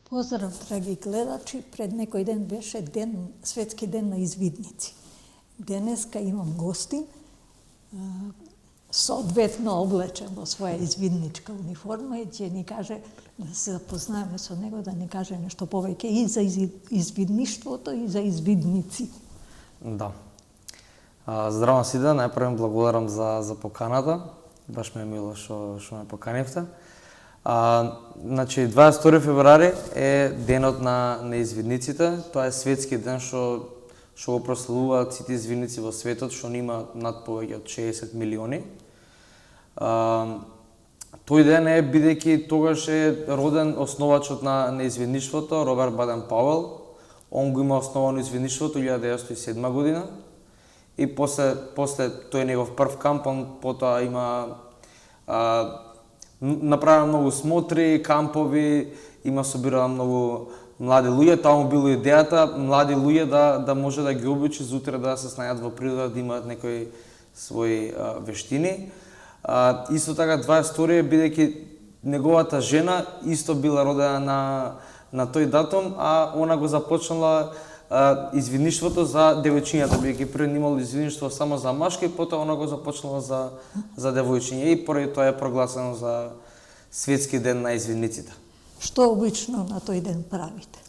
Поздрав, драги гледачи, пред некој ден беше светски ден на извидници. Денеска имам гостин, соодветно облечен во своја извидничка униформа и ќе ни каже, да се запознаеме со него, да ни каже нешто повеќе и за извидништвото и за извидници. Да. Здраво на сите, најпрво благодарам за поканата. Баш ме е мило што ме поканивте. Значи, 22 февруари е денот на извидниците. Тоа е светски ден што го прославуваат сите извидници во светот, што нема над повеќе од 60 милиони. Тој ден е бидејќи тогаш е роден основачот на извидништвото, Роберт Баден-Пауел. Он го има основано извидништвото 1907 година. И после тој негов прв камп, он потоа има направил многу смотри, кампови, има собирал многу млади луѓе, таа му било идејата млади луѓе да може да ги обучи зутре да се снајдат во природа, да имаат некои своји вештини. Исто така 22 бидејќи неговата жена исто била родена на тој датум, а она го започнала извидништвото за девојчињата, бидејќи пред имало извидништво само за машки, потоа она го започнала за девојчиња и поради тоа е прогласено за светски ден на извидниците. Што обично на тој ден правите?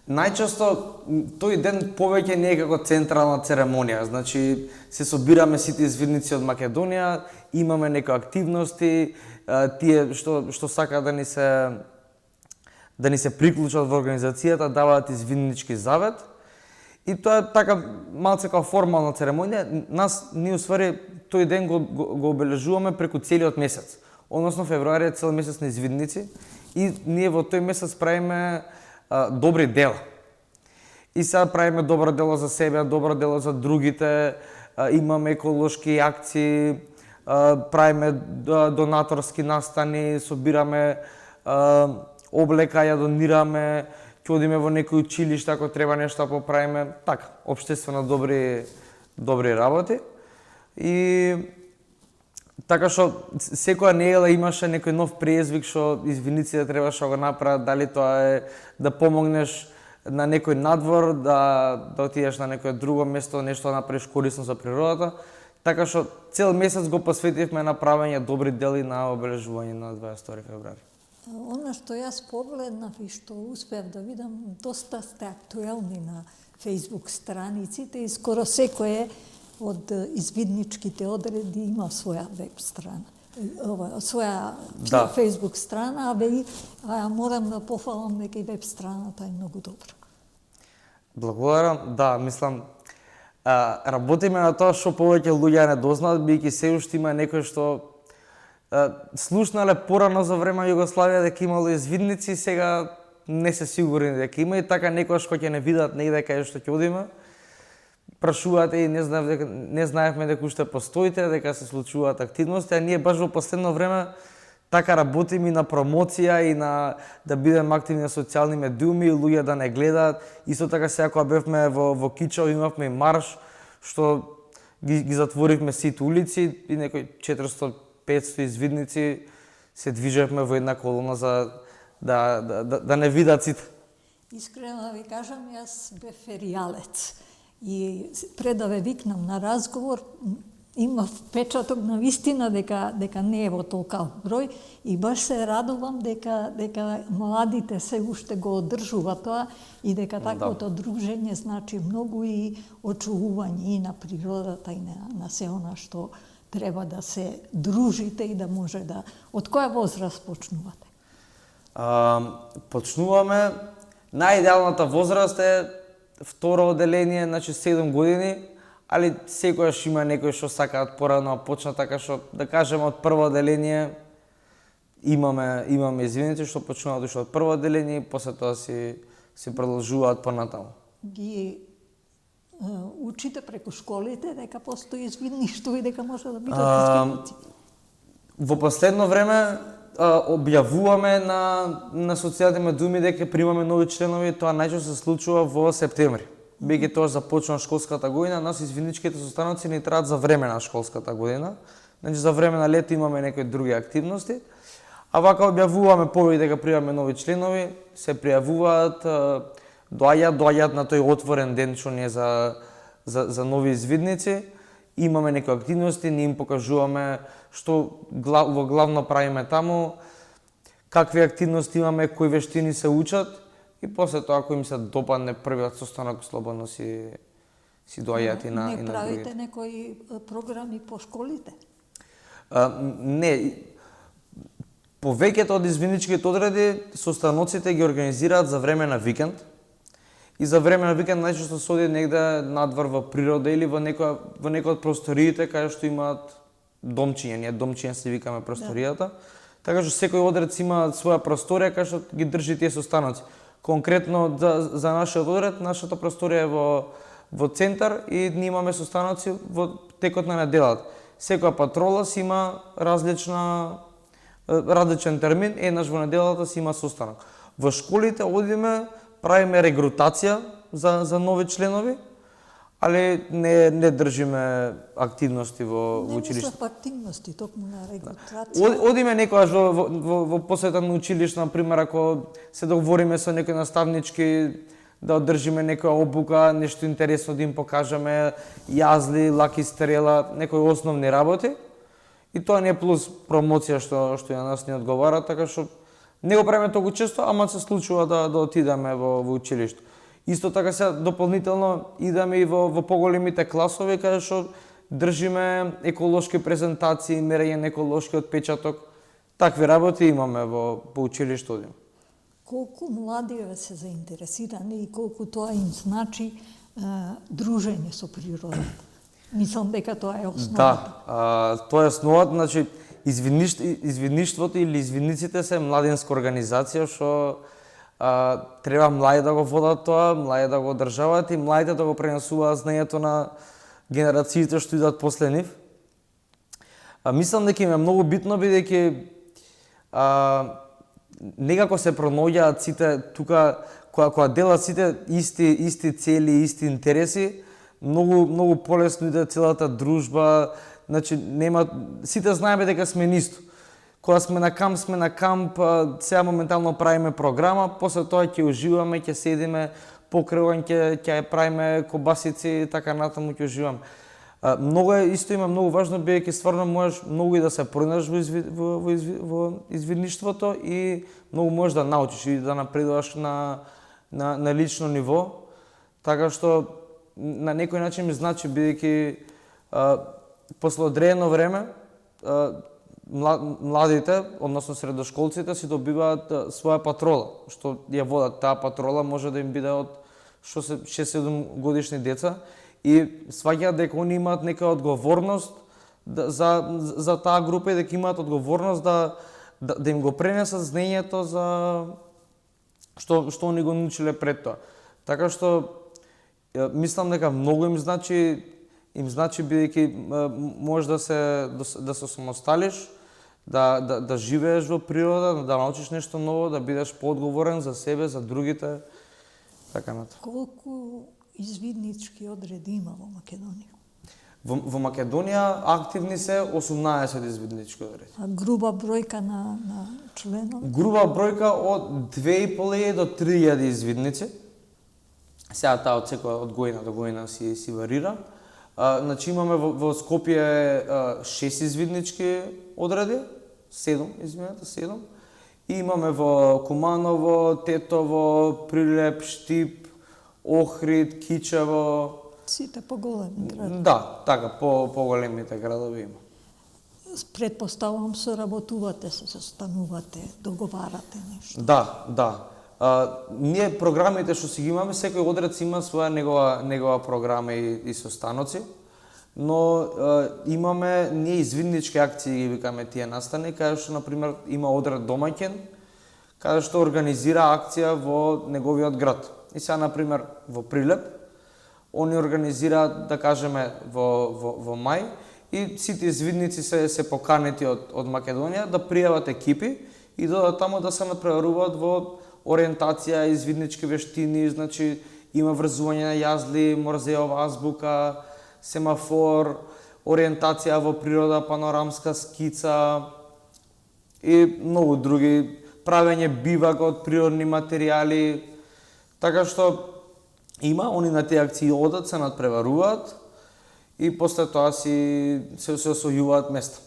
Најчесто тој ден повеќе не е како централна церемонија, значи се собираме сите извидници од Македонија, имаме некои активности, тие што сакаат да ни се приклучат во организацијата, даваат извиднички завет. И тоа е така малце како формална церемонија. Ние уствари тој ден го обележуваме преку целиот месец. Односно февруари е цел месец на извидници и ние во тој месец правиме добри дела. И сега правиме добро дело за себе, добро дело за другите, имаме еколошки акции, правиме донаторски настани, собираме облека, ја донираме, ќе одиме во некои училишта ако треба нешто поправиме, така, општествено добри работи. И така што секоја недела имаше некој нов презвик што извидниците требаше да го направат, дали тоа е да помогнеш на некој надвор, да отидеш на некој друго место, нешто да направиш корисно за природата. Така што цел месец го посветивме на правење добри дели на обележување на 22 февруари. Она што јас погледнав и што успеав да видам, доста сте актуелни на Facebook страниците и скоро секој од извидничките одреди има своја веб страна, своја Facebook страна, а морам да пофалам дека и веб страната е многу добра. Благодарам, да, мислам, работиме на тоа што повеќе луѓе не дознаат, бидејќи се уште има некој што слушнале порано за време Југославија дека имало извидници, сега не се сигурни дека има и така некојаш кој ќе не видат негде кај што ќе одиме, прашувате и не знаевме дека уште постоите, дека се случуваат активности, а ние баш во последно време така работиме и на промоција и на да бидеме активни на социјални медиуми, луѓе да не гледаат. Исто така сега кога бевме во Кичево имавме и марш што ги затворивме сите улици и некои 400-500 извидници се движевме во една колона за да не видат сите. Искрено да ви кажам, јас бев феријалец и пред да ве викнам на разговор, имав впечаток на вистина дека не е во толкав број и баш се радувам дека младите се уште го одржува тоа и дека таквото дружење значи многу и очувување и на природата и на се она што треба да се дружите и да може да... Од која возраст почнувате? Почнуваме, најидеалната возраст е второ оделение, значи 7 години, али секојаш има некој што сакаат порано почна, така што да кажеме од прво оделение имаме извидници што почнуваат уште од прво оделение и после тоа си продолжуваат понатаму. Ги учите преку школите дека постои извидништво и дека може да бидат извидници? Во последно време објавуваме на социјалните медиуми дека примаме нови членови, тоа најчесто се случува во септември. Бидејќи тоа започна школската година, нас извидничките состаноци ни траат за време на школската година. Значи за време на лето имаме некои други активности, А вака објавуваме повеќе дека примаме нови членови, се пријавуваат, доаѓаат на тој отворен ден што не е за нови извидници. Имаме некои активности, ние им покажуваме што во главно правиме таму, какви активности имаме, кои вештини се учат и после тоа ако им се допадне првиот состанок, слободно си доаѓаат и на другите. Не правите некои програми по школите? Не, повеќето од извидничките одреди состаноците ги организираат за време на викенд. И за време на викенд најчесто се оди негде надвор во природа или во некој од просториите каде што имаат домчиња, ние домчиња се викаме просторијата. Така што секој одред има своја просторија каде што ги држи тие состаноци. Конкретно за нашиот одред, нашата просторија е во центар и ние имаме состаноци во текот на неделата. Секоја патрола си има различен термин, еднаш во неделата си има состанок. Во школите одиме, правиме регрутација за нови членови, али не држиме активности во училиште. Не мислам активности, токму на регрутација. Одиме некогаш во посета на училиште, например, ако се договориме со некои наставнички да одржиме некоја обука, нешто интересно да им покажеме, јазли, лаки стрела, некои основни работи. И тоа не е плюс промоција што и на нас не одговара, така што не го правиме толку често, ама се случува да отидеме во училиште. Исто така се дополнително идеме и во поголемите класови каде што држиме еколошки презентации, мерење на еколошкиот печаток. Такви работи имаме по училиште одиме. Колку младиве се заинтересирани и колку тоа им значи дружење со природата? Мислам дека тоа е основата. Да, тоа е основата, значи извидништвото или извидниците се младинска организација што треба млади да го водат тоа, млади да го одржаваат и младите да го пренесуваат знаењето на генерациите што идат после нив. Мислам дека им е многу битно бидејќи некако се пронаоѓаат сите тука кога делат сите исти цели, исти интереси, многу полесно иде целата дружба, значи сите знаеме дека сме нисто. Кога сме на камп, сега моментално правиме програма, после тоа ќе уживаме, ќе седиме покрај ќе правиме кобасици, така натаму ќе уживаме. Исто има многу важно, бидејќи стварно можеш многу и да се пронајдеш во извидништвото и многу можеш да научиш и да напредуваш на лично ниво. Така што на некој начин ми значи, бидејќи после одредено време младите, односно средошколците, си добиваат своја патрола, што ја водат. Таа патрола може да им биде од 6-7 годишни деца и сваќаат дека они имаат нека одговорност за таа група и дека имаат одговорност да им го пренесат знаењето за што они го научиле пред тоа. Така што мислам дека многу им значи бидејќи можеш да се самосталиш, да живееш во природа, да научиш нешто ново, да бидеш поодговорен за себе, за другите, така натаму. Колку извиднички одреди има во Македонија? Во Македонија активни се 18 извиднички одреди. А груба бројка на членови? Груба бројка од 2500 до 3000 извидници. Сега таа од секоја од година до година си варира. Значи имаме во Скопје 6 извиднички одреди, 7. И имаме во Куманово, Тетово, Прилеп, Штип, Охрид, Кичево. Сите поголеми градови. Да, така, поголемите градови има. Предпоставувам соработувате, се состанувате, договарате нешто. Да. Ние програмите што си ги имаме, секој одред има своја негова програма и состаноци, но имаме ние извиднички акции ги викаме тие настани, каде што например има одред домаќин, каде што организира акција во неговиот град. И сега например во Прилеп они организираат, да кажеме, во мај и сите извидници се поканети од Македонија да пријават екипи и додат таму да се напреваруваат во ориентација, извиднички вештини, значи има врзување на јазли, Морзеова азбука, семафор, ориентација во природа, панорамска скица и многу други, правење бивак од природни материјали, така што има, они на тие акции одат, се надпреваруваат и после тоа се освојуваат места.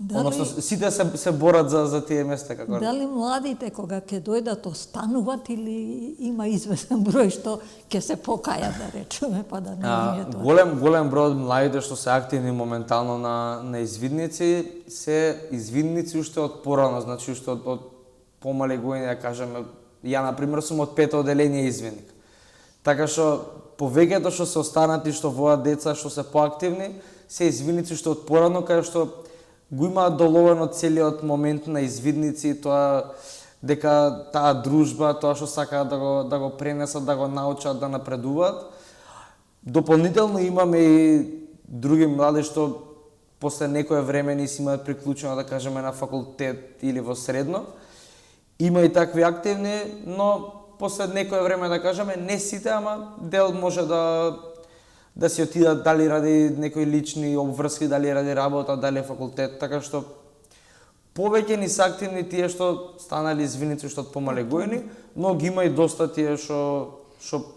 Односно, сите се борат за тие места, како. Дали младите кога ќе дојдат остануваат или има известен број што ќе се покајат, да речеме, па да не е тоа? Голем број од младите што се активни моментално на извидници, се извидници уште од порано, значи уште од помали години, да кажеме, ја на пример сум од 5-то одделение извидник. Така што повеќето што се останати, што водат деца, што се поактивни, се извидници што од порано, кај што го имаат доловено целиот момент на извидници, тоа дека таа дружба, тоа што сакаат да го пренесат, да го научат, да напредуваат. Дополнително имаме и други млади што после некое време не си имаат приклучено, да кажеме, на факултет или во средно. Има и такви активни, но после некое време, да кажеме, не сите, ама дел може да си отидат дали ради некои лични обврски, дали ради работа, дали факултет, така што повеќе ни се активни тие што станали извидници што од помале години, но ги има и доста тие што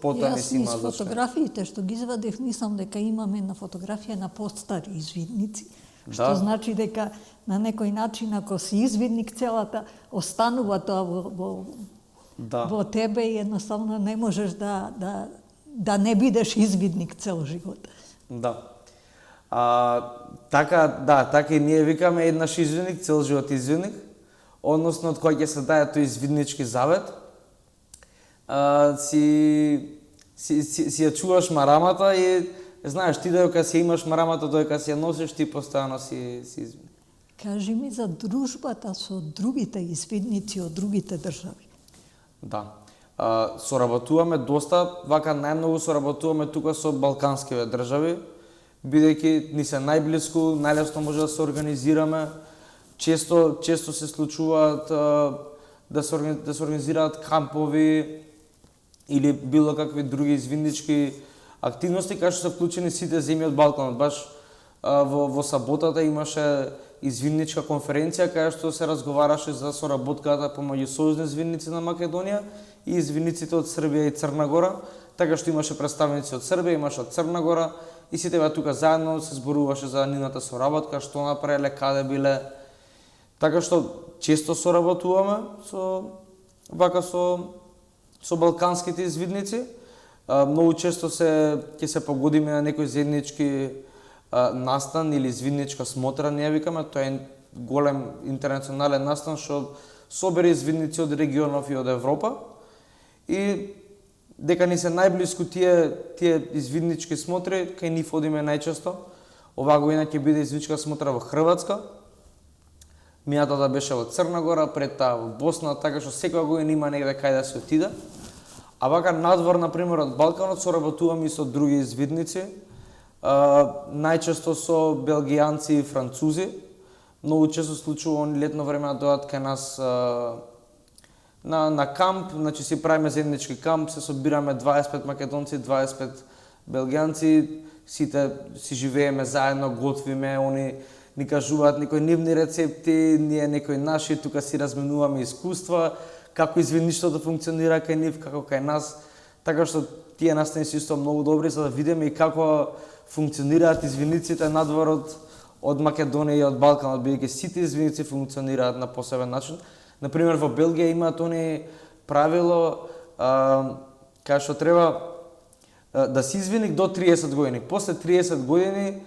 потоа не си имаат зашто. Јас фотографиите што ги извадив, мислам дека имаме на фотографија на постари извидници, што значи дека на некој начин ако си извидник целата останува тоа во тебе и едноставно не можеш да не бидеш извидник цел живот. Да. Така и ние викаме еднаш извидник, цел живот извидник, односно од кој ќе се даде тој извиднички завет, си ја чуваш марамата и знаеш ти дека си имаш марамата, дека си ја носиш, ти постојано си извидник. Кажи ми за дружбата со другите извидници од другите држави. Да. Соработуваме доста, вака најмногу соработуваме тука со балканските држави, бидејќи ни се најблиску, најлесно може да се организираме. Често се случуваат да се организираат кампови или било какви други извиднички активности кај што се вклучени сите земји од Балканот. Баш во саботата имаше извидничка конференција кај што се разговараше за соработката помеѓу сојузни извидници на Македонија и извидниците од Србија и Црна Гора, така што имаше представници од Србија, имаше од Црна Гора и сите тука заедно се зборуваше за нивната соработка, што направиле, каде биле. Така што често соработуваме со балканските извидници. Многу често ќе се погодиме на некој заеднички настан или извидничка смотра, ние викаме, тоа е голем интернационален настан што собере извидници од регионов и од Европа. И дека ни се најблиску тие извиднички смотри, кај нив одиме најчесто. Оваа година ќе биде извидничка смотра во Хрватска. Минатата беше во Црна Гора, пред таа во Босна, така што секоја година има негде кај да се отиде. А вака надвор, например, од Балканот соработуваме и со други извидници. Најчесто со белгијанци и французи. Многу често случува они летно време да дојдат кај нас на камп, значи си правиме заеднички камп, се собираме 25 македонци, 25 белгијанци, сите си живееме заедно, готвиме, они ни кажуваат некои нивни рецепти, ние некои наши, тука си разменуваме искуства, како извидништвото функционира кај нив, како кај нас, така што тие настани се исто многу добри за да видиме и како функционираат извидниците надвор од Македонија и од Балканот, бидејќи сите извидници функционираат на посебен начин. Например, во Белгија имаат они правило кај што треба да си извидник до 30 години. После 30 години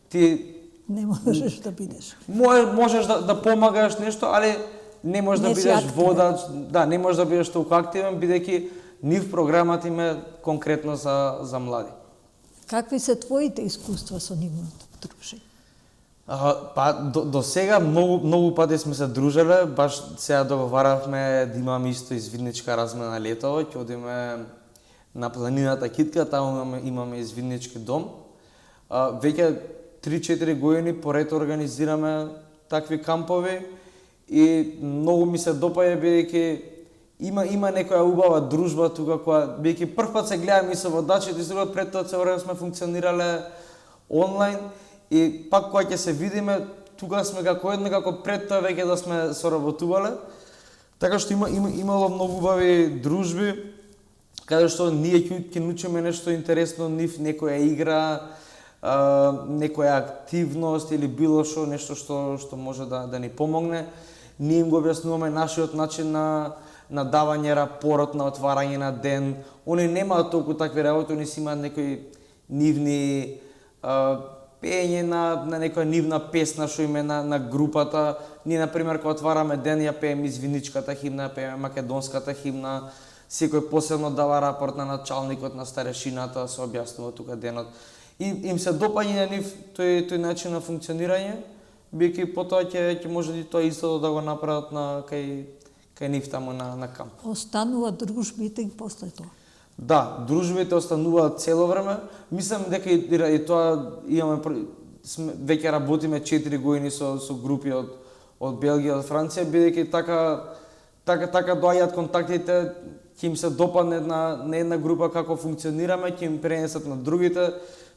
ти не можеш да бидеш. Можеш да помагаш нешто, али не можеш да бидеш водач, не можеш да бидеш толку активен, бидејќи нив програмат им е конкретно за млади. Какви се твоите искуства со нивното дружење? До сега многу пати сме се дружеле, баш сега договаравме да имаме исто извидничка размена летово, ќе одиме на планината Китка, таму имаме извиднички дом. Веќе 3-4 години поред организираме такви кампови и многу ми се допаѓа бидејќи има некоја убава дружба тука која бидејќи првпат се гледаме и со водачите и пред тоа цело време сме функционирале онлайн и пак кога ќе се видиме тука сме како како пред тоа веќе да сме соработувале. Така што имало многу убави дружби, каде што ние ќе научиме нешто интересно, нив некоја игра, некоја активност или било што, нешто што може да ни помогне. Ние им го објаснуваме нашиот начин на давање рапорт, на отварање на ден. Они немаат толку такви работи, они си имаат некои нивни пеење на некоја нивна песна што име на групата. Ние, например, кога отвараме ден, ја пееме извиничката химна, ја пееме македонската химна. Секој посебно дава рапорт на началникот, на старешината, се објаснува тука денот. И им се допаѓа на нив тој начин на функционирање, бидејќи потоа ќе може и тоа исто да го направат кај нив таму на камп. Остануваат дружбите и после тоа? Да, дружбите остануваат цело време. Мислам дека и тоа имаме веќе работиме 4 години со групи од Белгија, од Франција, бидејќи така доаѓаат контактите, ќе им се допадне на една група како функционираме, ќе им пренесат на другите,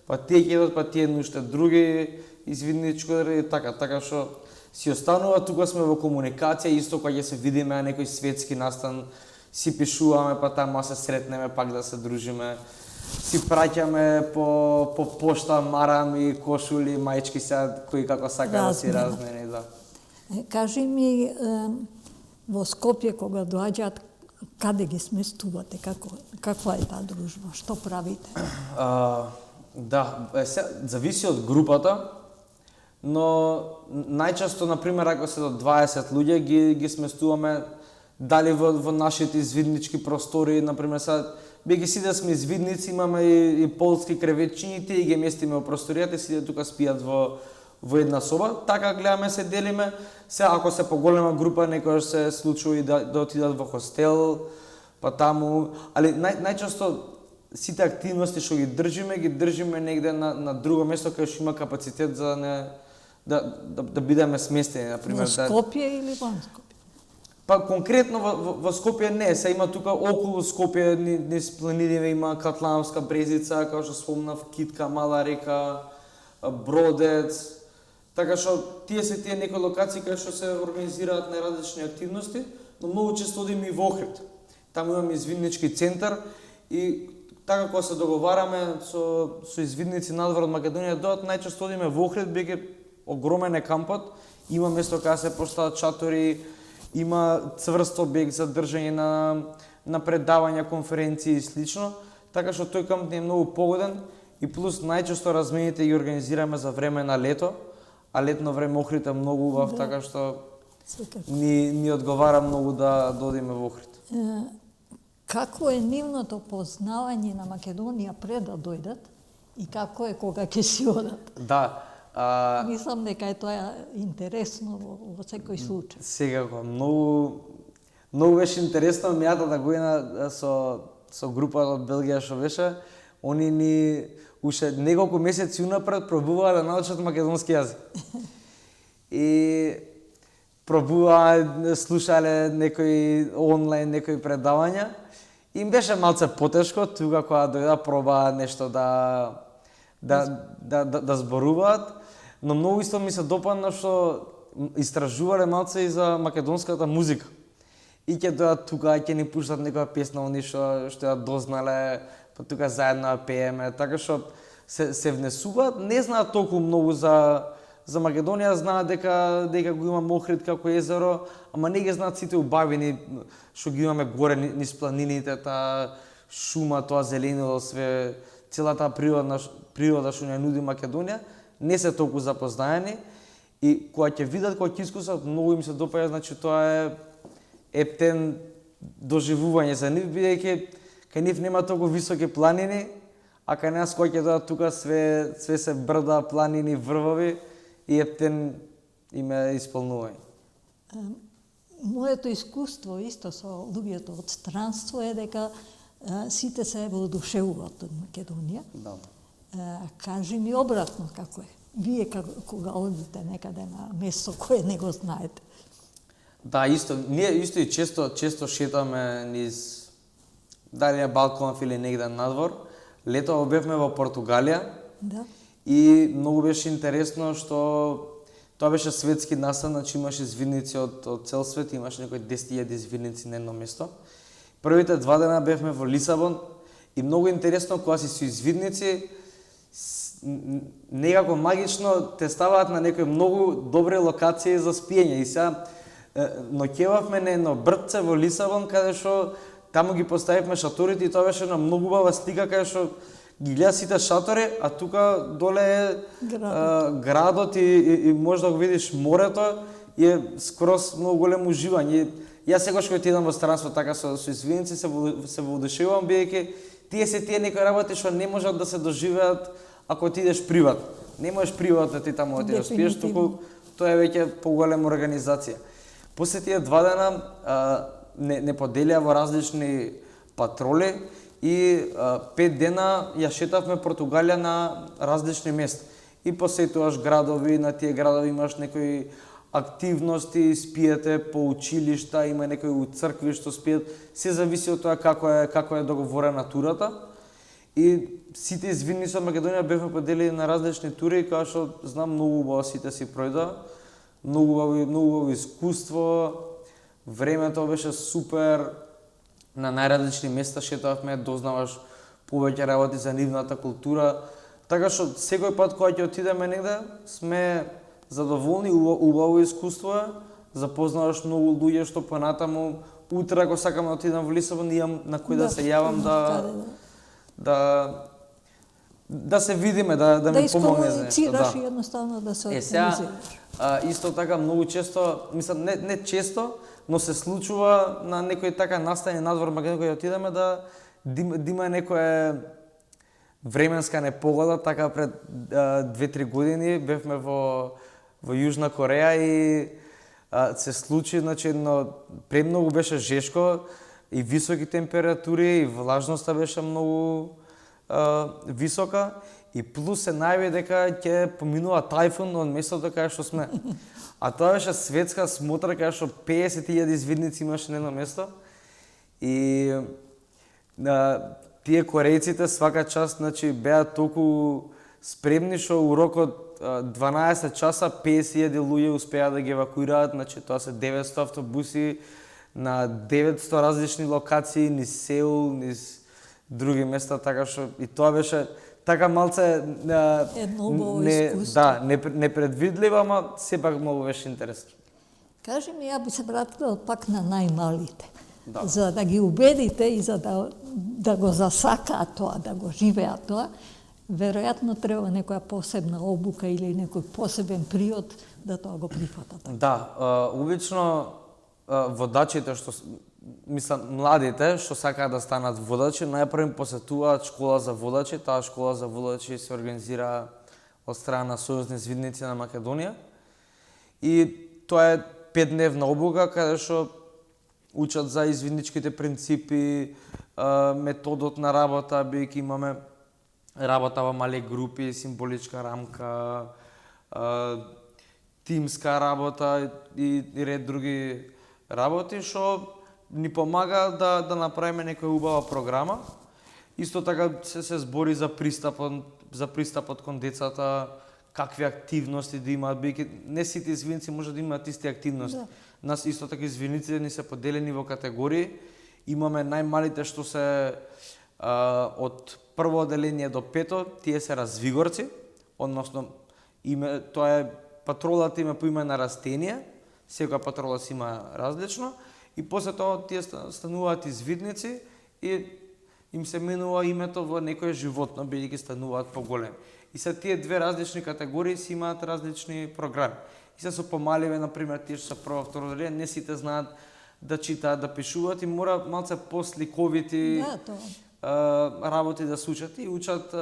па тие ќе идат, па тие уште други извиднички, така што си останува, тука сме во комуникација, исто кога ќе се видиме на некој светски настан, си пишуваме, па таму се сретнеме, пак да се дружиме, си праќаме по пошта марами, кошули, маички сега, кои како сака да си размени, да. Кажи ми, во Скопје кога доаѓаат, каде ги сместувате, каква е таа дружба, што правите? Да, зависи од групата, но најчесто, например, ако се до 20 луѓе, ги сместуваме дали во нашите извиднички простори, например, бидејќи сите сме извидници, имаме и полски креветчињите и ги местиме во просторијата, сите тука спијат во една соба. Така гледаме, се делиме. Ако се поголема група, некојаш се случува и да отидат во хостел, па таму, али најчесто сите активности што ги држиме негде на друго место кај што има капацитет за да бидеме сместени, например. Во Скопје или ван Скопје? Па конкретно во Скопје не, се има тука околу Скопје, низ планините има Катлановска брезица, како што спомнав, Китка, Мала река, Бродец. Така што тие се некои локации кај што се организираат најразлични активности, но многу често одиме и во Охрид. Таму имаме извиднички центар и така кога се договараме со извидници надвор од Македонија, доаѓаат најчесто одиме во Охрид, бидејќи огромен е кампот, има место каде се постават шатори, има цврст објект за држање на предавања, конференции и слично, така што тој камп не е многу погоден и плюс најчесто размените ги организираме за време на лето, а летно време Охрид е многу убав, така што ни одговара многу да одиме во Охрид. Какво е нивното познавање на Македонија пред да дојдат и како е кога ќе си одат? Да. Мислам дека е тоа интересно во секој случај. Секако, многу беше интересно мејатата година со групата од Белгија што беше, они ни уште неколку месеци унапред пробуваа да научат македонски јазик. И пробуваа, слушале некои онлайн, некои предавања. Им беше малце потешко, тука кога дојда пробаа нешто да зборуваат, но многу исто ми се допадна што истражувале малце и за македонската музика. И ќе дојдат тука, ќе ни пуштат некоја песна, они што ја дознале, па тука заедно ја пееме, така што се внесуваат, не знаат толку многу за Македонија, знаат дека го имаме Охрид како езеро, ама не ги знаат сите убавини што ги имаме горе низ планините, таа шума, тоа зеленило, све, целата природа што ни нуди Македонија, не се толку запознаени и кога ќе видат, кога ќе искусат, многу им се допаѓа, значи тоа е ептен доживување за нив, бидејќи кај нив нема толку високи планини, а кај нас кога ќе дојдат тука све се брда, планини, врвови и ептен им е исполнување. Моето искуство исто со луѓето од странство е дека сите се воодушевуваат од Македонија. Да. Кажи ми обратно како е. Вие кога одите некаде на место кое не го знаете. Да, исто. Ние исто и често шетаме низ дали на Балконов или негде надвор. Лето бевме во Португалија. Да. И многу беше интересно што Тоа беше светски настан, значи имаше извидници од цел свет, имаше некои 10.000 извидници на едно место. Првите 2 дена бевме во Лисабон и многу интересно кога си со извидници, некако магично те ставаат на некои многу добри локации за спиење. И сега ноќевавме на едно брдце во Лисабон, каде што таму ги поставивме шаторите и тоа беше една многу убава слика каде што ги гледа сите шатори, а тука доле е градот и може да го видиш морето и е скроз многу големо уживање. Јас секогаш кога отидам во странство така со извидници се воодушевувам, бидејќи тие се тие некои работи што не можат да се доживеат ако ти идеш приват. Не можеш приват да ти таму да спиеш, туку тоа е веќе поголема организација. После тие 2 дена не поделија во различни патроли и 5 дена ја шетавме Португалија на различни места. И посетуваш градови, на тие градови имаш некои активности, спиете по училишта, има некои у цркви што спиет, се зависи од тоа како е договорена турата. И сите извидници од Македонија бевме поделени на различни тури, као што знам многу убаво сите си пројдоа, многу убаво искуство, времето беше супер, на најразлични места шетавме, дознаваш повеќе работи за нивната култура, така што секој пат кога ќе отидеме негде сме задоволни, убаво искуство е, запознаваш многу луѓе што понатаму, утре ако сакам да отидам во Лисабон, имам на кој да се јавам да се видиме, да ми помогне за нешто. Да искомуницираш и едноставно да се организираш. Исто така многу често, мислам не често, но се случува на некој така настани надвор Македонија кога отидеме да има некоја временска непогода, така пред 2-3 години бевме во Јужна Кореја и се случи, значи премногу беше жешко и високи температури и влажноста беше многу висока и плюс се најави дека ќе поминува тајфун од местото каде што сме. А тоа беше светска смотра каде што 50.000 извидници имаше на едно место и тие корејците свака час, значи беа толку спремни што у рок од 12 часа 50.000 луѓе успеа да ги евакуираат, значи тоа се 900 автобуси на 900 различни локации, низ Сеул, низ други места, така што и тоа беше така малце едно убаво искуство. Да, непредвидливо, ама сепак многу беше интересно. Кажи ми, ја би се вратила пак на најмалите. Да. За да ги убедите и за да го засакаат тоа, да го живеат тоа, веројатно треба некоја посебна обука или некој посебен приод да тоа го прифатат. Да, обично водачите што мислам младите што сакаат да станат водачи, најпрво посетуваат школа за водачи. Таа школа за водачи се организира од страна на Сојуз на извидници на Македонија. И тоа е 5-дневна обука каде што учат за извидничките принципи, методот на работа, бидејќи имаме работа во мали групи, символичка рамка, тимска работа и ред други работи што ни помага да направиме некоја убава програма. Исто така се збори за пристапот кон децата, какви активности да имаат, бидејќи не сите извидници може да имаат исти активности. Да. Нас исто така извидниците ни се поделени во категории. Имаме најмалите што се од прво оделение до пето, тие се развигорци, односно тоа е патролата има по име на растение, секоја патрола си има различно, и после тоа тие стануваат извидници и им се менува името во некое животно, бидејќи стануваат поголеми. И се тие две различни категории си имаат различни програми. И се со помаливе, например, тие што се прво, второ оделение, не сите знаат да читаат, да пишуваат и мора малце посликовити работи да се учат и учат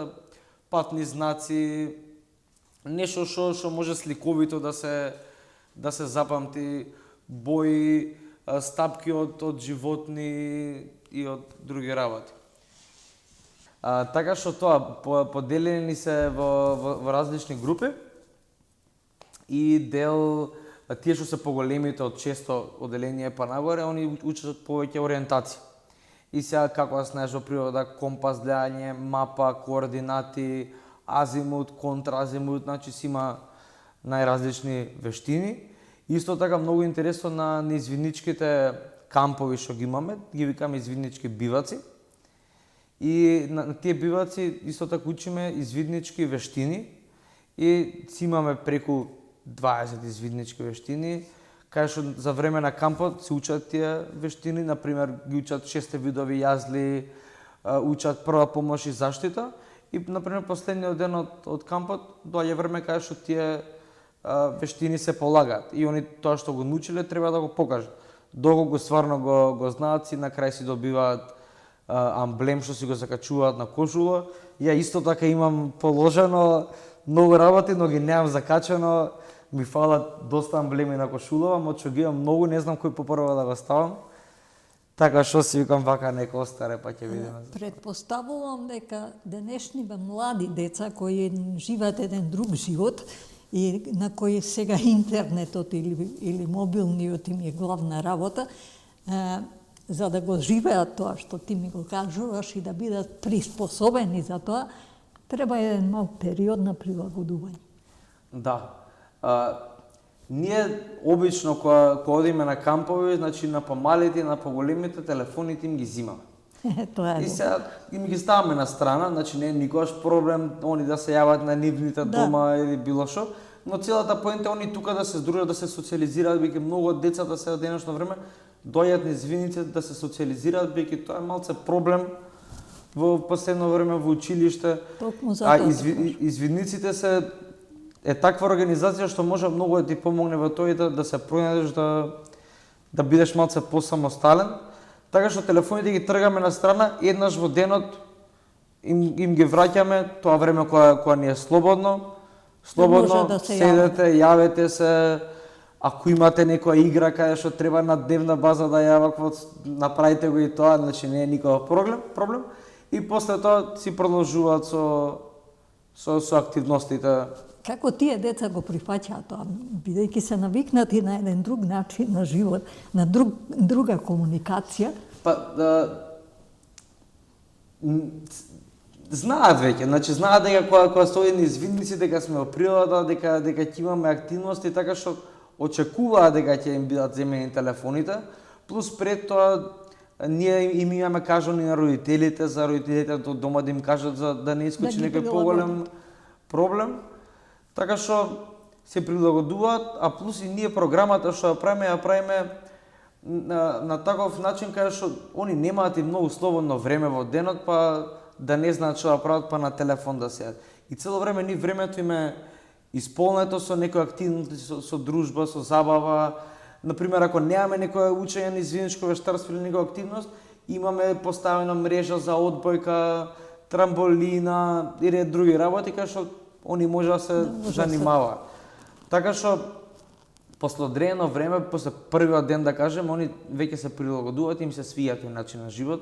патни знаци, нешто што може сликовито да се запамти, бои, стапки од животни и од други работи. Така што тоа поделени се во различни групи и дел тие што се поголемите од 6 оделение па нагоре, они учат повеќе ориентација. И сега како да знаеш во природа, компас гледање, мапа, координати, азимут, контразимут, значи си има најразлични вештини. Исто така многу интересно на извидничките кампови што ги имаме, ги викаме извиднички биваци. И на тие биваци исто така учиме извиднички вештини и си имаме преку 20 извиднички вештини, кај што за време на кампот се учат тие вештини, например ги учат 6 видови јазли, учат прва помош и заштита. И например последниот ден од кампот доаѓа време кај што тие вештини се полагаат и они тоа што го научиле треба да го покажат. Доколку стварно го знаат, си на крај си добиваат амблем што си го закачуваат на кошула. Ја исто така имам положено многу работи, но ги немам закачено. Ми фалат доста амблеми на кошулава, но што ги имам многу, не знам кој попрво да го ставам. Така што си викам вака нека остаре, па ќе видиме. Предпоставувам дека денешниве млади деца кои живеат еден друг живот и на кои сега интернетот или мобилниот им е главна работа, за да го живеат тоа што ти ми го кажуваш и да бидат приспособени за тоа, треба еден мал период на прилагодување. Да. Ние обично кога одиме на кампови, значи на помалите и на поголемите телефоните им ги зимаме. Тоа е. И сега им ги ставаме на страна, значи не е никогаш проблем они да се јават на нивните дома или било што, но целата поента они тука да се здружат, да се социализираат, бидејќи многу од децата сега денешно време доаѓаат низ извидниците да се социализираат, бидејќи тоа е малце проблем во последно време во училиште. Токму затоа. Извидниците е таква организација што може многу да ти помогне во тоа и да се пронајдеш да бидеш малце посамостален. Така што телефоните ги тргаме на страна, еднаш во денот им ги враќаме тоа време кога ни е слободно. Слободно да седете, јавете се, ако имате некоја игра каде што треба на дневна база да ја направите го и тоа, значи не е никаков проблем. И после тоа си продолжуваат со активностите. Како тие деца го прифаќаат тоа, бидејќи се навикнати на еден друг начин на живот, на друга комуникација? Знаат веќе, значи знаат дека кога се оди низ извидници, дека сме во природата, дека ќе имаме активности, така што очекуваат дека ќе им бидат земени телефоните, плюс пред тоа ние им имаме кажани на родителите, за родителите од дома да им кажат за да не искочи некој поголем проблем. Така што се прилагодуваат, а плюс и ние програмата што ја правиме на таков начин кај што они немаат и многу слободно време во денот, па да не знаат што да прават, па на телефон да седат. И цело време ни времето им е исполнето со некои активности, со дружба, со забава. Например, ако немаме некоја учење на извидничко вештарство или некоја активност, имаме поставена мрежа за одбојка, трамболина и ред други работи кај што они може да се занимаваат. Така што после одредено време, после првиот ден да кажем, они веќе се прилагодуваат, им се свијат и начин на живот.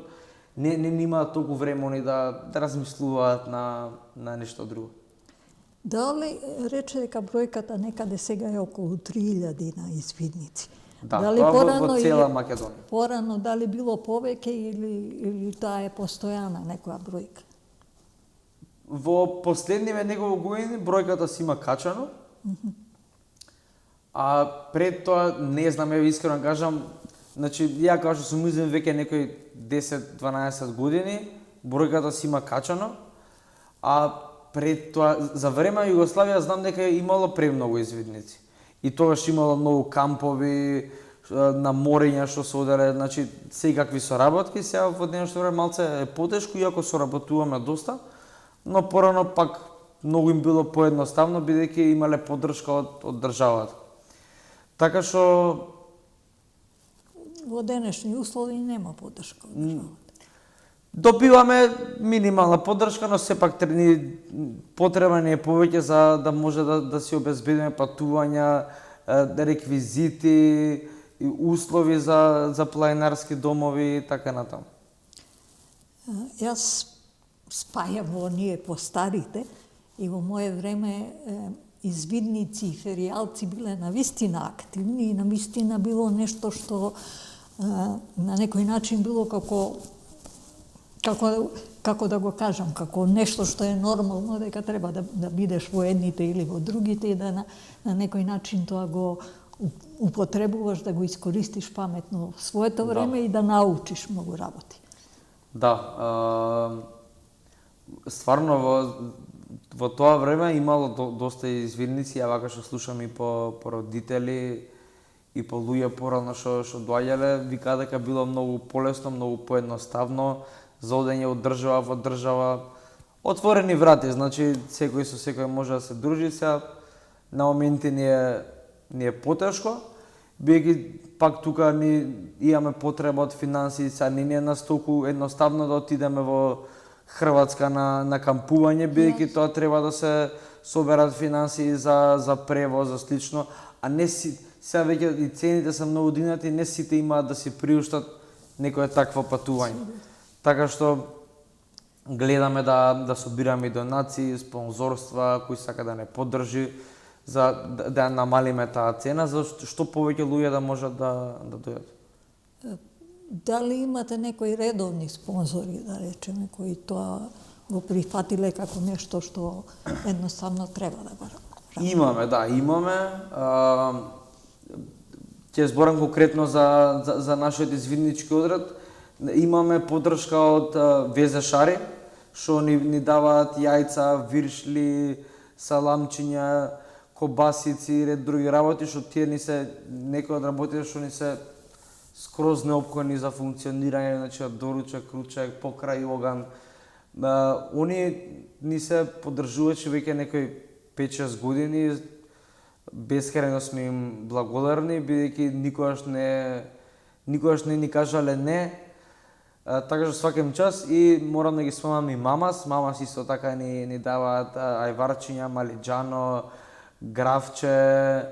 Не имаат толку време они да размислуваат на нешто друго. Дали рече дека бројката некаде сега е околу 3000 на извидници? Да, дали тоа во цела Македонија. Порано дали било повеќе или таа е постојана некоја бројка? Во последниве неколку години бројката си има качано. А пред тоа не знам, искрено кажам, значи ја кога што сум изен веќе некои 10-12 години, бројката си има качано. А пред тоа за време на Југославија знам дека имало премногу извидници. И тогаш имало многу кампови на морења што се оделе, значи секакви соработки. Сега во денешно време малце е потешко, иако соработуваме доста, но порано пак многу им било поедноставно бидејќи имале поддршка од државата. Така што во денешни услови нема поддршка од државата. Добиваме минимална поддршка, но сепак потребна ни е повеќе за да може да си обезбедиме патувања, реквизити, услови за планинарски домови и така натаму. Јас спајам во ние постарите и во мое време извидници и феријалци биле навистина активни и навистина било нешто што на некој начин било како како да го кажам, како нешто што е нормално, дека треба да бидеш во едните или во другите и да на некој начин тоа го употребуваш, да го искористиш паметно своето време и да научиш многу работи. Да, стварно во тоа време имало доста извидници, ја вака што слушам и по родители и по луѓе порано што доаѓале, викаа дека било многу полесно, многу поедноставно за одење од држава во држава, отворени врати, значи секој со секој може да се дружи. Сега на моменти ни е потешко, бидејќи пак тука ни имаме потреба од финансии, сега не е настолку едноставно да отидеме во Хрватска на кампување, бидејќи тоа треба да се соберат финансии за превоз, за слично, а не сега веќе и цените се многу дигнати, не сите имаат да си приуштат некое такво патување. Така што гледаме да собираме донации, спонзорства, кои сака да не поддржи, за да намалиме таа цена, за што повеќе луѓе да можат да дојдат. Дали имате некои редовни спонзори, да речеме, кои тоа го прифатиле како нешто што едноставно треба да го работи? Имаме. Ќе зборам конкретно за нашиот извиднички одред. Имаме поддршка од ВЗ-шари, што ни даваат јајца, виршли, саламчиња, кобасици и ред други работи, што тие некои од работите што ни се скроз неопходни за функционирање, значи доручек, ручек, покрај оган. Они ни се поддржувачи веќе некои 5-6 години, бескрајно сме им благодарни, бидејќи никогаш не ни кажале не, така што свакем час. И морам да ги спомнам и Мамас исто така ни даваат ајварчиња, малиџано, графче,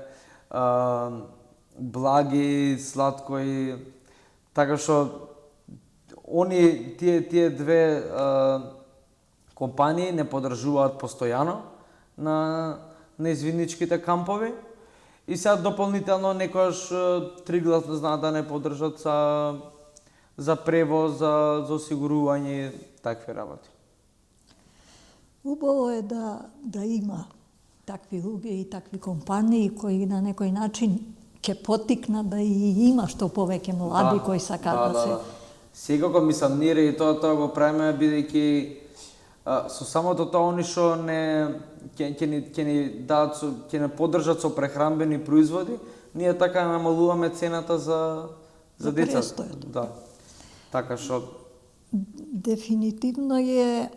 благи, сладкои, така што тие две компании не поддржуваат постојано на извидничките кампови и сега дополнително некојаш тригласно знаат да не поддржат за превоз, за осигурување, такви работи. Убаво е да има такви луѓе и такви компании кои на некој начин ќе потикнат да и има што повеќе млади кои сакаат да се... Секако мислам, ние и тоа го правиме, бидејќи со самото тоа они што ќе ни поддржат со прехранбени производи, ние така намалуваме цената за децата. Да. Така што дефинитивно е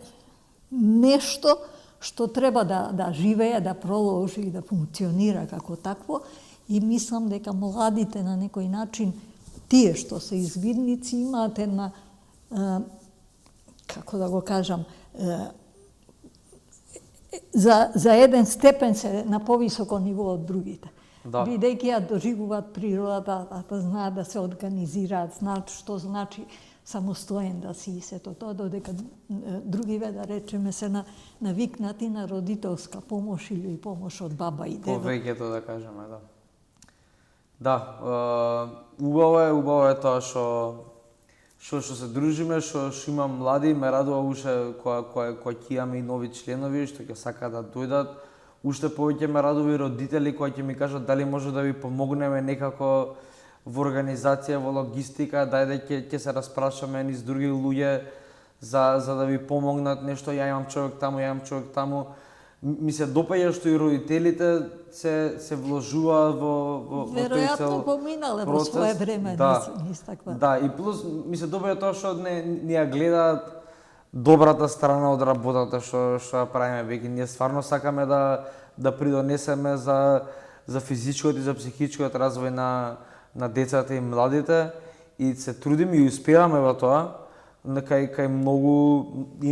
нешто што треба да живее, да проложи и да функционира како такво, и мислам дека младите на некој начин, тие што се извидници, имаат една, како да го кажам, за еден степен се на повисоко ниво од другите. Бидејќи ја доживуваат природата, да знаат да се организираат, знаат што значи самостоен да си и сето тоа, додека другиве, да речеме, се навикнати на родителска помош или помош од баба и дедо. Повеќето да кажеме, да. Да, убаво е тоа што се дружиме, што има млади, ме радува уште кога ќе имаме и нови членови што ќе сакаат да дојдат. Уште повеќе ме радува и родители кои ќе ми кажат дали може да ви помогнеме некако во организација, во логистика, дајде ќе се распрашаме низ други луѓе за да ви помогнат нешто, ја имам човек таму. Ми се допаѓа што и родителите се вложуваат во тој цел процес. Веројатно поминале во свое време, низ таква. Да, и плюс ми се допаѓа тоа што не ја гледаат добрата страна од работата што ја правиме, веќе ние стварно сакаме да придонесеме за физичкиот и за психичкиот развој на децата и младите, и се трудиме и успеваме во тоа. Кај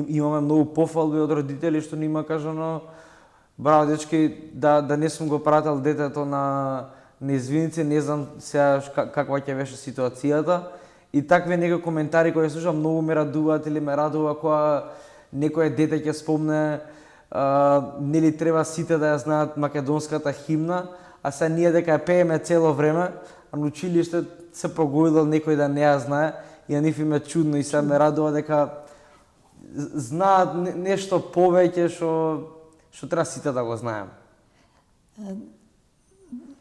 имаме многу пофалби од родители што ни има кажано: браво дечки, да не сум го прател детето на извидници, не знам сега каква ќе беше ситуацијата. И такви некои коментари кои слушам многу ме радуваат, или ме радува кога некое дете ќе спомне нели треба сите да ја знаат македонската химна, а сега ние дека ја пееме цело време, а на училиште се погодил некој да не ја знае, и на нив им е чудно, и сега ме радува дека знаат нешто повеќе што треба сите да го знаеме.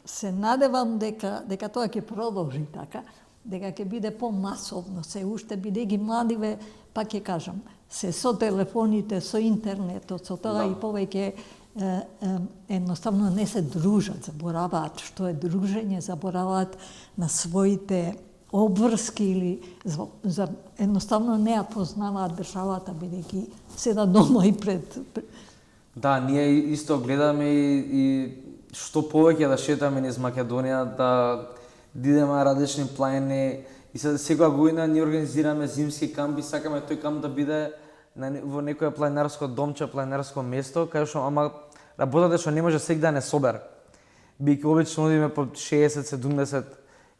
Се надевам дека тоа ќе продолжи така, дека ќе биде помасовно, се уште бидејќи младиве, пак ќе кажам, се со телефоните, со интернетот, со тоа и повеќе едноставно не се дружат, забораваат што е дружење, забораваат на своите обврски или едноставно не ја познаваат државата, бидејќи седат дома и пред. Да, ние исто гледаме и што повеќе да шетаме низ Македонија, да идеме на различни планини и секоја година ние организираме зимски камп и сакаме тој камп да биде во некое планинарско домче, планинарско место, кај што ама работата што не може секој да не собере. Бидејќи обично одиме по 60-70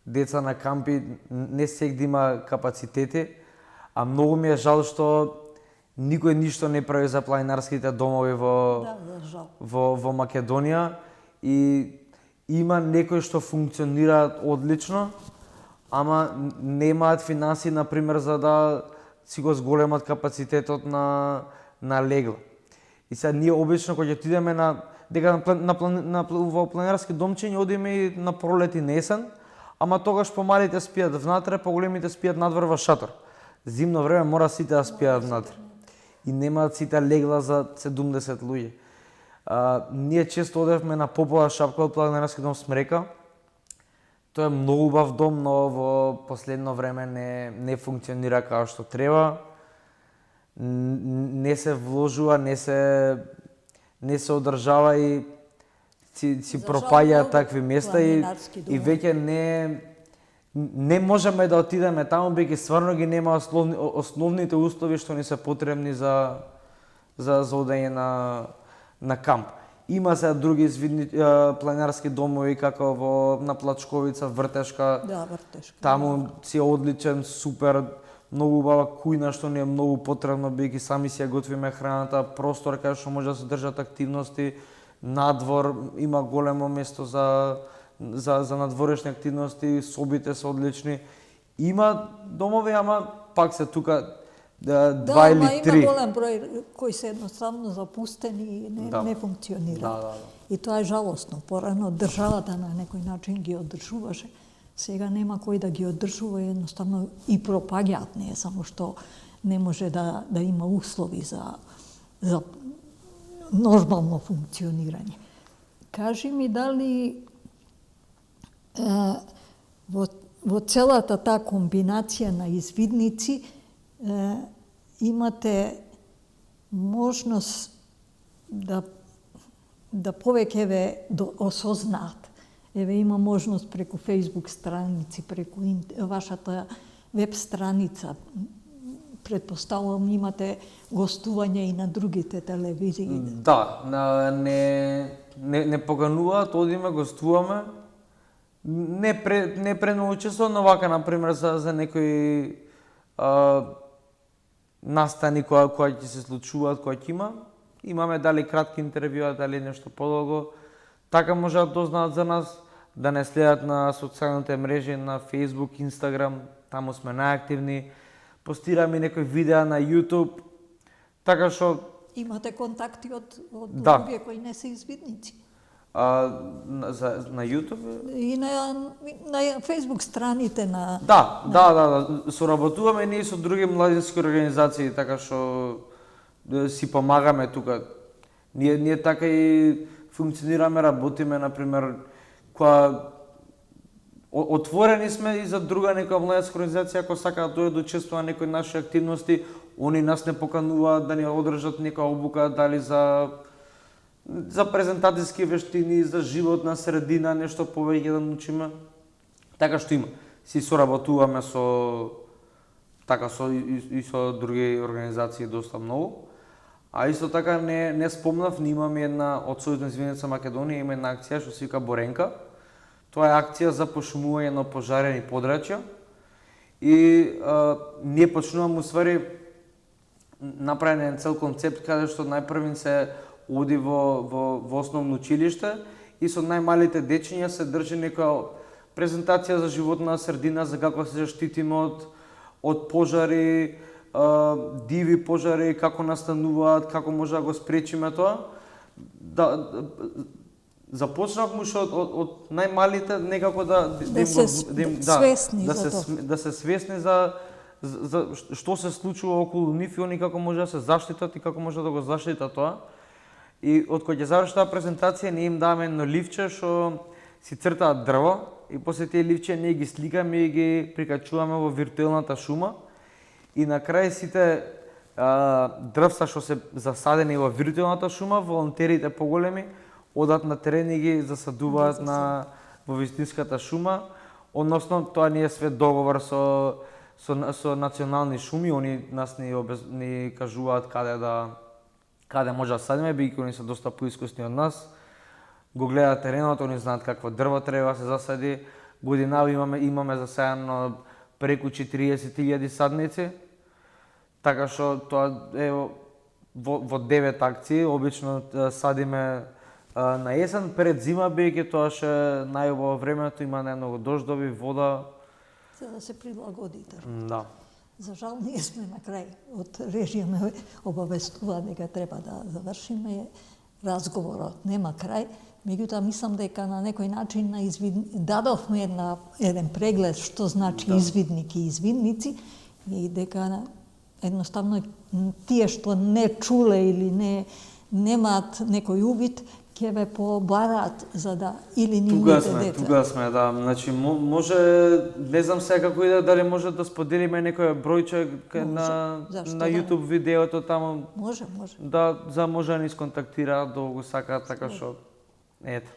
деца на кампи, не секој да има капацитети, а многу ми е жал што никој ништо не прави за планинарските домови во Македонија и има некои што функционираат одлично, ама немаат финансии, например, за да си го зголемат капацитетот на легла. И сега ние обично кога ќе отидеме во планинарски домче, ние одиме и на пролет и на есен, ама тогаш помалите спијат внатре, поголемите спијат надвор во шатор. Зимно време мора сите да спијат внатре. И немаат сите легла за 70 луѓе. Ние често одевме на Попова шапка од планинарски дом Смрека. Тоа е многу убав дом, но во последно време не функционира како што треба. Не се вложува, не се одржава и си пропаѓаат такви места и веќе не можеме да отидеме таму, бидејќи стварно ги нема основните услови што ни се потребни за одење на камп. Има се други планинарски домови како на Плачковица, Вртешка. Да, Вртешка. Таму си одличен, супер, многу убава кујна што ни е многу потребно, бидејќи сами си ја готвиме храната, простор кај што може да се држат активности, надвор, има големо место за надворешни активности, собите се одлични. Има домови, ама пак се тука два или три. Да, има голем број кои се едноставно запустени и не функционираат. Да. И тоа е жалосно. Порано државата на некој начин ги одржуваше. Сега нема кој да ги одржува и едноставно и пропаѓаат, не само што не може да има услови за нормално функционирање. Кажи ми дали во целата таа комбинација на извидници имате можност да повеќе ве осознаат. Еве има можност преку Facebook страници, преку вашата веб страница. Предпоставувам имате гостување и на другите телевизии. Да, не покануваат, одиме, гостуваме. Не премногу често, но вака, например, за некои настани кои ќе се случуваат, кои ќе имаме дали кратки интервјуа, дали нешто подолго. Така може да дознаат за нас, да не следат на социјалните мрежи, на Facebook, Instagram, таму сме најактивни. Постираме некои видеа на YouTube, така што... Имате контакти од луѓе кои не се извидници? На YouTube? И на Facebook страните на... Да, соработуваме ние со други младински организации, така што си помагаме тука. Ние така и функционираме, работиме, например, која отворени сме и за друга некоја младинска организација, ако сака да дојде да учествува на некои наши активности, они нас не покануваат да ни одржат некоја обука, дали за презентацијски вештини, за животна средина, нешто повеќе да научиме. Така што има. Си соработуваме со други организации доста многу. А исто така не спомнав, ние имаме една од Сојузна извидница Македонија, има една акција што се вика Боренка. Тоа е акција за пошумување на пожарени подрачја. И ние почнуваме уствари направен еден цел концепт каде што најпрвин се оди во основно училиште и со најмалите дечиња се држи некоја презентација за животна средина, за како се заштитиме од пожари, диви пожари, како настануваат, како може да го спречиме тоа. Започнавме уште од најмалите некако да се свесни за тоа. Да се свесни за што се случува околу нив и они како може да се заштитат и како може да го заштитат тоа. И од кога ќе заврши таа презентација, ние им даваме едно ливче што си цртаат дрво и после тие ливче ние ги сликаме и ги прикачуваме во виртуелната шума. И на крај сите дрвца што се засадени во виртуелната шума, волонтерите поголеми одат на терен и ги засадуваат во вистинската шума. Односно, тоа не е све договор со национални шуми, они нас ни кажуваат каде може да садиме, бидејќи они се доста поискусни од нас. Го гледаат теренот, они знаат какво дрво треба да се засади. Годинави имаме засајано преку 40.000 садници. Така што тоа е во 9 акции, обично садиме на есен пред зима, бидејќи тоа ше најубаво времето, има најмногу дождови, вода. За да се прилагодите. Да. За жал ние сме на крај. Од режија ме обавестува дека треба да завршиме разговорот. Нема крај. Меѓутоа мислам дека на некој начин дадовме еден преглед што значи извидник и извидници и дека едноставно тие што не чуле или немаат некој увид ќе ве побараат за да или нивните деца. Тука сме, да. Значи може, не знам сега како иде, дали може да споделиме некој бројче на YouTube видеото таму. Може. Да, може да ни сконтактираат, да го сакаат, така што ето.